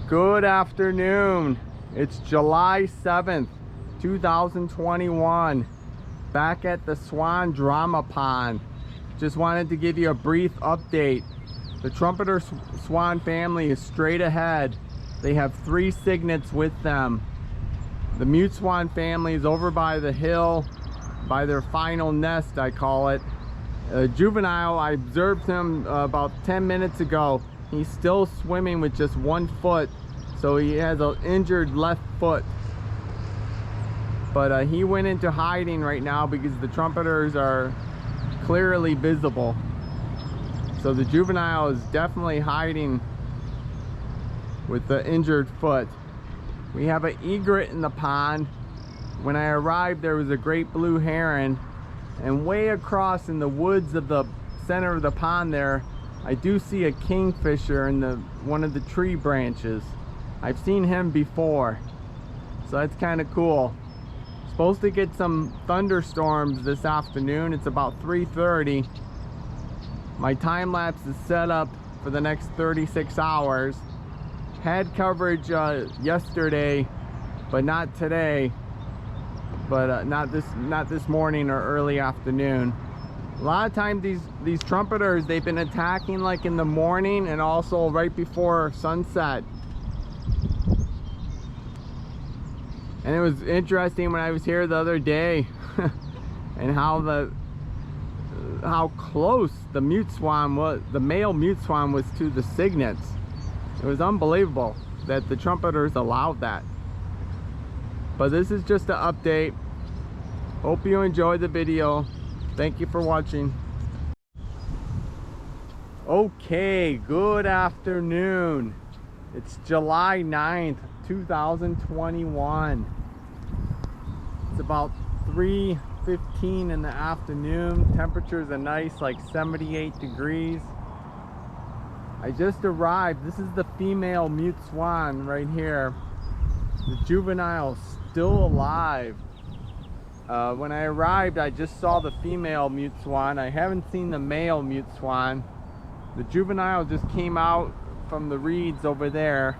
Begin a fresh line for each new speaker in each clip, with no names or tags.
Good afternoon. It's July 7th, 2021. Back at the Swan Drama Pond. Just wanted to give you a brief update. The Trumpeter Swan family is straight ahead. They have 3 cygnets with them. The Mute Swan family is over by the hill, by their final nest, I call it. Juvenile, I observed him about 10 minutes ago. He's still swimming with just 1 foot, so he has an injured left foot. But he went into hiding right now because the trumpeters are clearly visible. So the juvenile is definitely hiding with the injured foot. We have an egret in the pond. When I arrived, there was a great blue heron, and way across in the woods of the center of the pond there, I do see a kingfisher in one of the tree branches. I've seen him before, so that's kind of cool. Supposed to get some thunderstorms this afternoon. It's about 3:30. My time lapse is set up for the next 36 hours. Had coverage yesterday, but not today. But not this morning or early afternoon. A lot of times these trumpeters, they've been attacking like in the morning and also right before sunset. And it was interesting when I was here the other day and how close the mute swan was, the male mute swan was to the cygnets. It was unbelievable that the trumpeters allowed that. But this is just an update. Hope you enjoyed the video. Thank you for watching. Okay, good afternoon. It's July 9th, 2021. It's about 3:15 in the afternoon. Temperatures are nice, like 78 degrees. I just arrived. This is the female mute swan right here. The juvenile's still alive. When I arrived, I just saw the female mute swan. I haven't seen the male mute swan. The juvenile just came out from the reeds over there.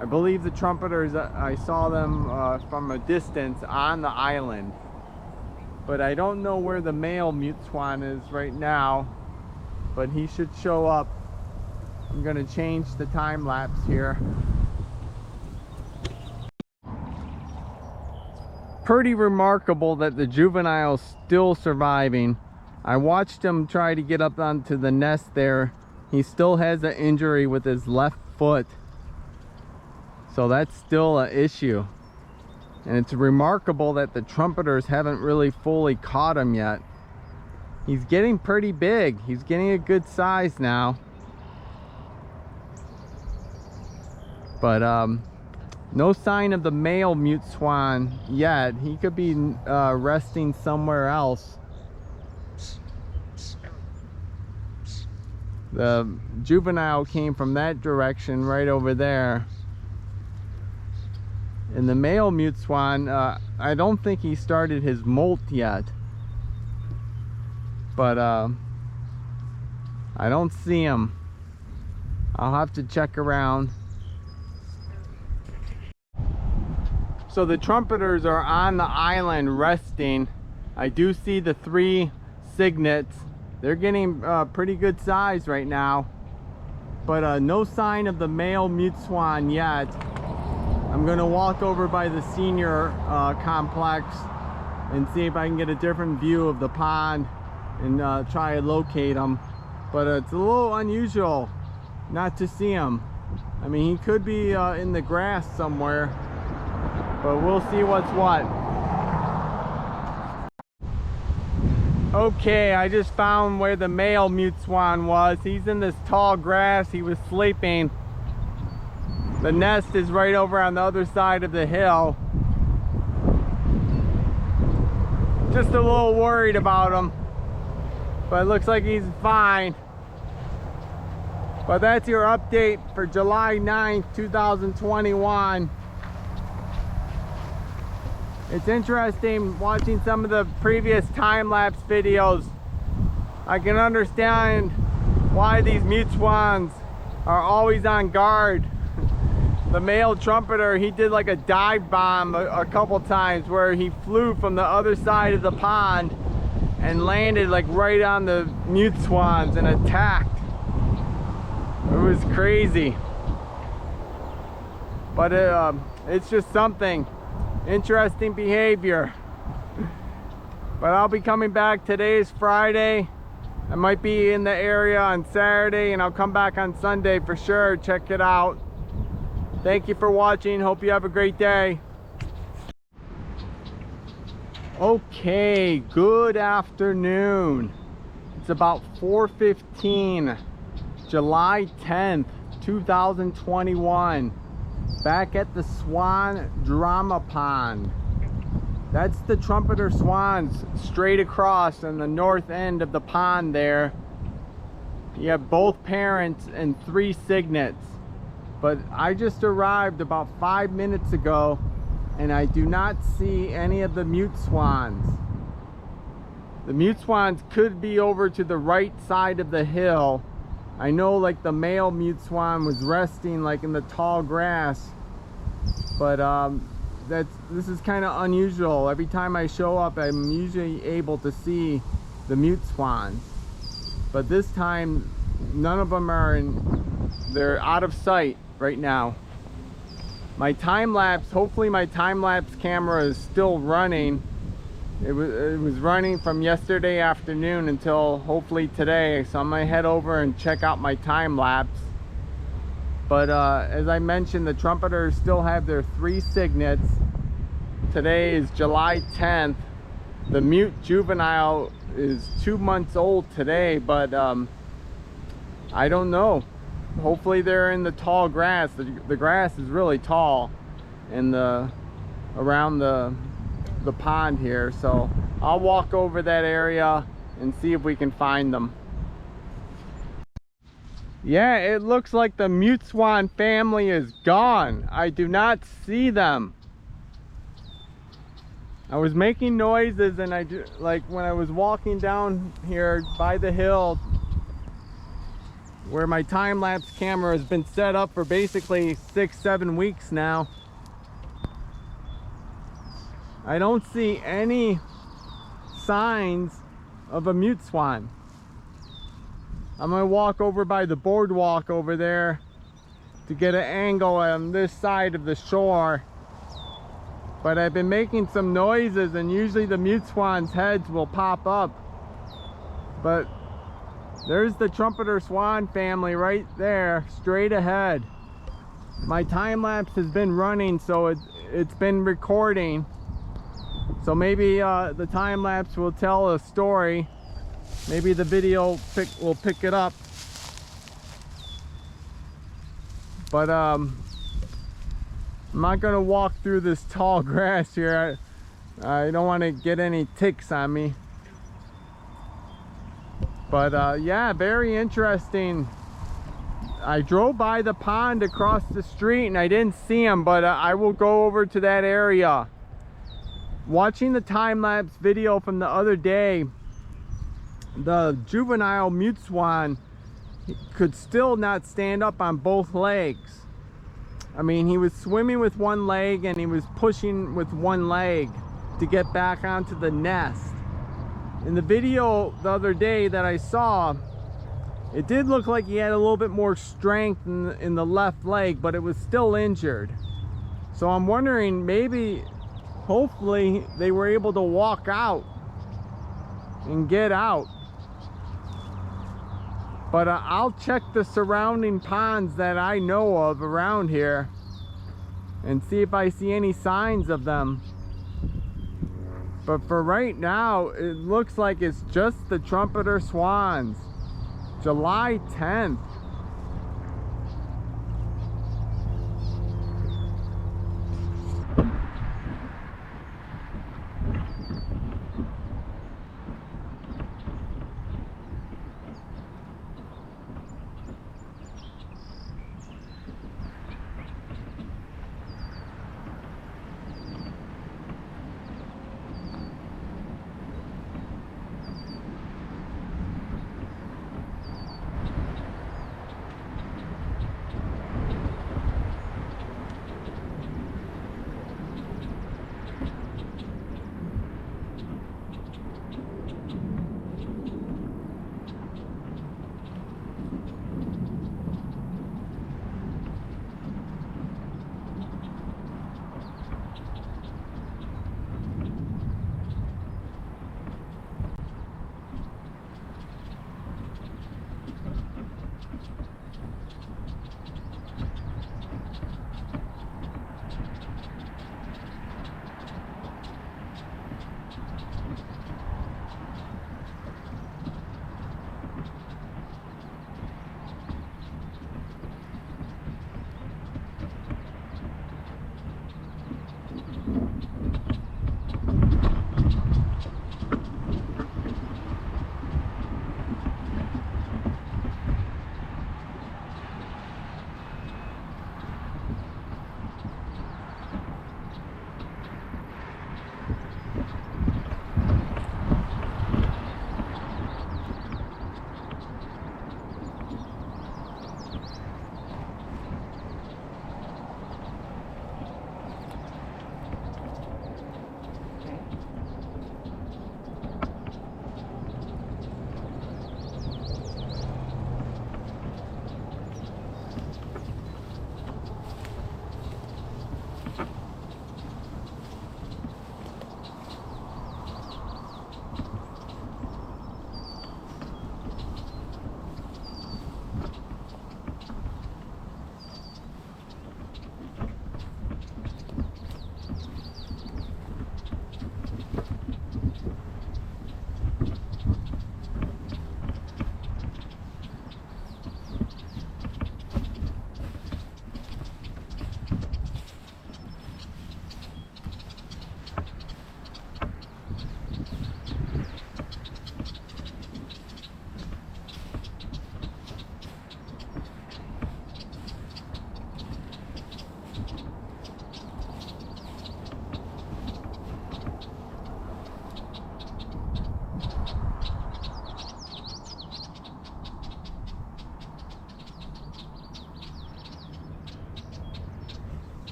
I believe the trumpeters, I saw them from a distance on the island. But I don't know where the male mute swan is right now. But he should show up. I'm going to change the time lapse here. Pretty remarkable that the juvenile is still surviving. I watched him try to get up onto the nest there. He still has an injury with his left foot. So that's still an issue. And it's remarkable that the trumpeters haven't really fully caught him yet. He's getting pretty big. He's getting a good size now. But no sign of the male mute swan yet. He could be resting somewhere else. The juvenile came from that direction right over there. And the male mute swan, I don't think he started his molt yet. But I don't see him. I'll have to check around. So the trumpeters are on the island resting. I do see the 3 cygnets. They're getting pretty good size right now. But no sign of the male mute swan yet. I'm gonna walk over by the senior complex and see if I can get a different view of the pond and try to locate him. But it's a little unusual not to see him. I mean, he could be in the grass somewhere, but we'll see what's what. Okay, I just found where the male mute swan was. He's in this tall grass. He was sleeping. The nest is right over on the other side of the hill. Just a little worried about him, but it looks like he's fine. But that's your update for July 9th, 2021. It's interesting watching some of the previous time-lapse videos. I can understand why these mute swans are always on guard the male trumpeter, he did like a dive bomb a couple times where he flew from the other side of the pond and landed like right on the mute swans and attacked. It was crazy. But it's just something. Interesting behavior. But I'll be coming back. Today is Friday. I might be in the area on Saturday, and I'll come back on Sunday for sure. Check it out. Thank you for watching. Hope you have a great day. Okay, good afternoon. It's about 4:15, July 10th, 2021. Back at the Swan Drama Pond. That's the trumpeter swans straight across on the north end of the pond there. You have both parents and 3 cygnets. But I just arrived about 5 minutes ago and I do not see any of the mute swans. The mute swans could be over to the right side of the hill. I know like the male mute swan was resting like in the tall grass, but this is kind of unusual. Every time I show up, I'm usually able to see the mute swans, but this time none of them are they're out of sight right now. My time-lapse, hopefully my time-lapse camera is still running. It was running from yesterday afternoon until hopefully today, so I'm gonna head over and check out my time-lapse. But as I mentioned, the trumpeters still have their 3 cygnets. Today is July 10th. The mute juvenile is 2 months old today, but I don't know. Hopefully they're in the tall grass. The grass is really tall in around the pond here, so I'll walk over that area and see if we can find them. Yeah, it looks like the mute swan family is gone. I do not see them. I was making noises, and like when I was walking down here by the hill where my time-lapse camera has been set up for basically 6-7 weeks now, I don't see any signs of a mute swan. I'm gonna walk over by the boardwalk over there to get an angle on this side of the shore. But I've been making some noises, and usually the mute swans' heads will pop up. But there's the trumpeter swan family right there, straight ahead. My time-lapse has been running, so it's been recording. So maybe the time-lapse will tell a story. Maybe the video will pick it up. But I'm not gonna walk through this tall grass here. I don't want to get any ticks on me. But yeah, very interesting. I drove by the pond across the street and I didn't see them, but I will go over to that area. Watching the time-lapse video from the other day, the juvenile mute swan could still not stand up on both legs. I mean, he was swimming with one leg and he was pushing with one leg to get back onto the nest. In the video the other day that I saw, it did look like he had a little bit more strength in the left leg, but it was still injured. So I'm wondering, maybe, hopefully, they were able to walk out and get out. But I'll check the surrounding ponds that I know of around here and see if I see any signs of them. But for right now, it looks like it's just the trumpeter swans. July 10th.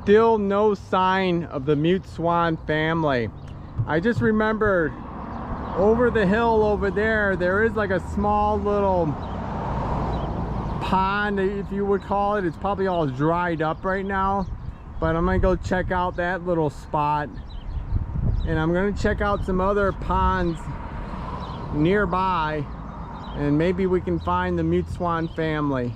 still no sign of the Mute Swan family. I just remembered over the hill over there is like a small little pond, if you would call it. It's probably all dried up right now, but I'm gonna go check out that little spot, and I'm gonna check out some other ponds nearby, and maybe we can find the Mute Swan family.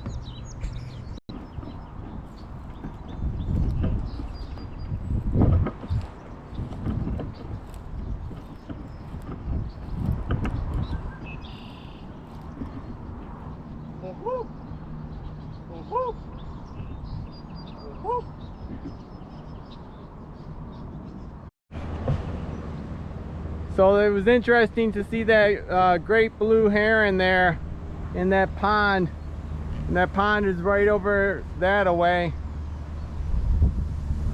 So it was interesting to see that great blue heron there in that pond. And that pond is right over that away.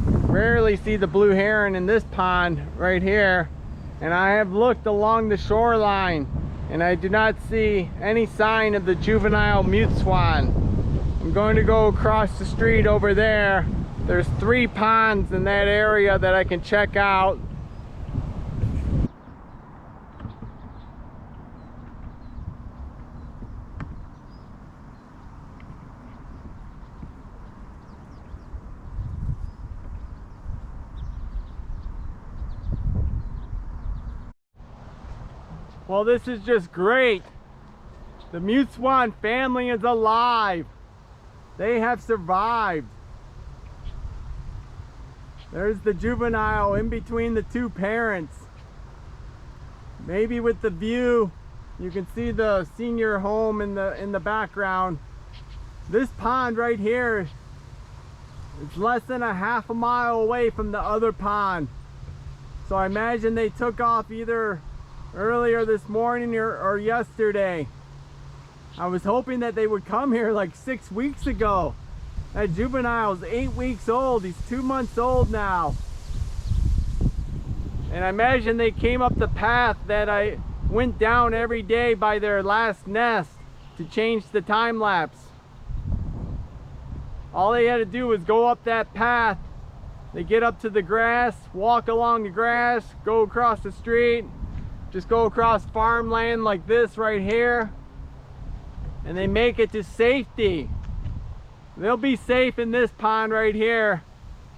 Rarely see the blue heron in this pond right here. And I have looked along the shoreline and I do not see any sign of the juvenile Mute Swan. I'm going to go across the street over there. There's 3 ponds in that area that I can check out. Well, this is just great. The Mute Swan family is alive. They have survived. There's the juvenile in between the 2 parents. Maybe with the view, you can see the senior home in the background. This pond right here is less than a half a mile away from the other pond. So I imagine they took off either earlier this morning or yesterday. I was hoping that they would come here like 6 weeks ago. That juvenile is 8 weeks old. He's 2 months old now. And I imagine they came up the path that I went down every day by their last nest to change the time lapse. All they had to do was go up that path. They get up to the grass, walk along the grass, go across the street, just go across farmland like this right here, and they make it to safety. They'll be safe in this pond right here.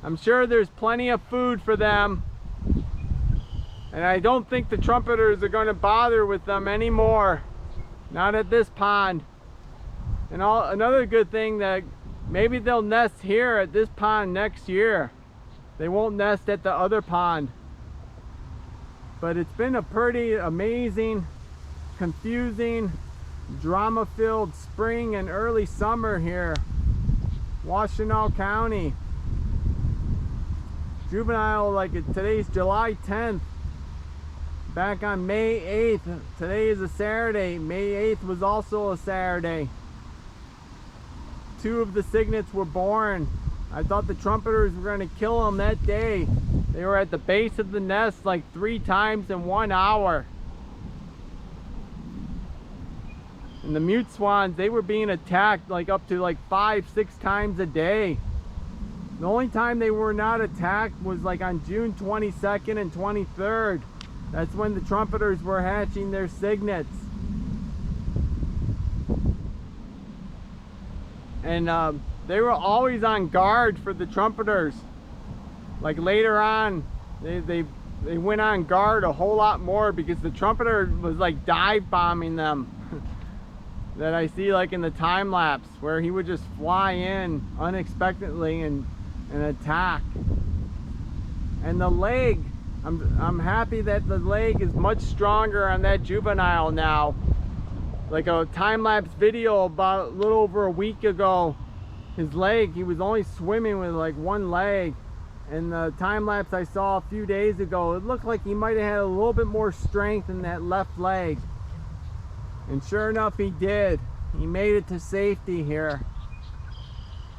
I'm sure there's plenty of food for them, and I don't think the trumpeters are going to bother with them anymore. Not at this pond. And another good thing, that maybe they'll nest here at this pond next year. They won't nest at the other pond. But it's been a pretty amazing, confusing, drama-filled spring and early summer here. Washtenaw County. Juvenile, like today's July 10th. Back on May 8th. Today is a Saturday. May 8th was also a Saturday. 2 of the cygnets were born. I thought the trumpeters were going to kill them that day. They were at the base of the nest like 3 times in 1 hour. And the Mute Swans, they were being attacked like up to like 5-6 times a day. The only time they were not attacked was like on June 22nd and 23rd. That's when the trumpeters were hatching their cygnets. And they were always on guard for the trumpeters. Like later on, they went on guard a whole lot more because the trumpeter was like dive bombing them. That I see like in the time lapse, where he would just fly in unexpectedly and attack. And the leg, I'm happy that the leg is much stronger on that juvenile now. Like a time-lapse video about a little over a week ago, his leg, he was only swimming with like 1 leg. And the time-lapse I saw a few days ago, it looked like he might have had a little bit more strength in that left leg. And sure enough, he did. He made it to safety here.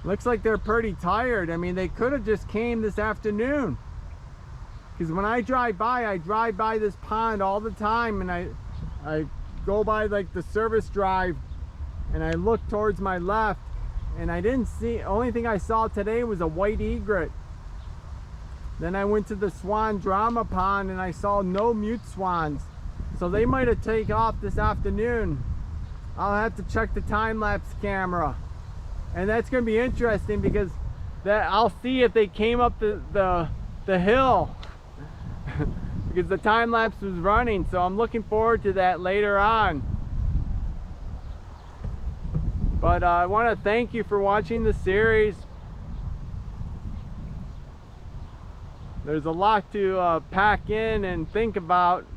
Looks like they're pretty tired. I mean, they could have just came this afternoon. Because when I drive by this pond all the time, and I go by like the service drive, and I look towards my left, and I didn't see, only thing I saw today was a white egret. Then I went to the swan drama pond and I saw no mute swans. So they might have taken off this afternoon. I'll have to check the time-lapse camera. And that's going to be interesting because I'll see if they came up the hill. Because the time-lapse was running. So I'm looking forward to that later on. But I want to thank you for watching the series. There's a lot to pack in and think about.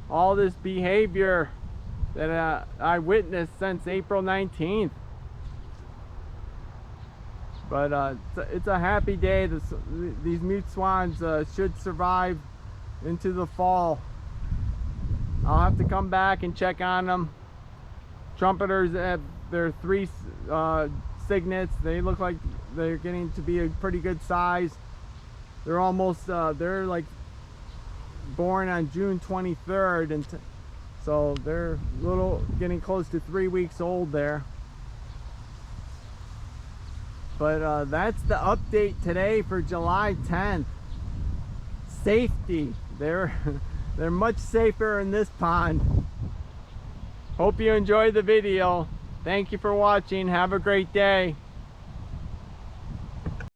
All this behavior that I witnessed since April 19th. But it's a happy day. These mute swans should survive into the fall. I'll have to come back and check on them. Trumpeters have their 3 cygnets. They look like they're getting to be a pretty good size. They're almost, they're like born on June 23rd, and so they're getting close to 3 weeks old there. But that's the update today for July 10th. Safety. They're much safer in this pond. Hope you enjoyed the video. Thank you for watching. Have a great day.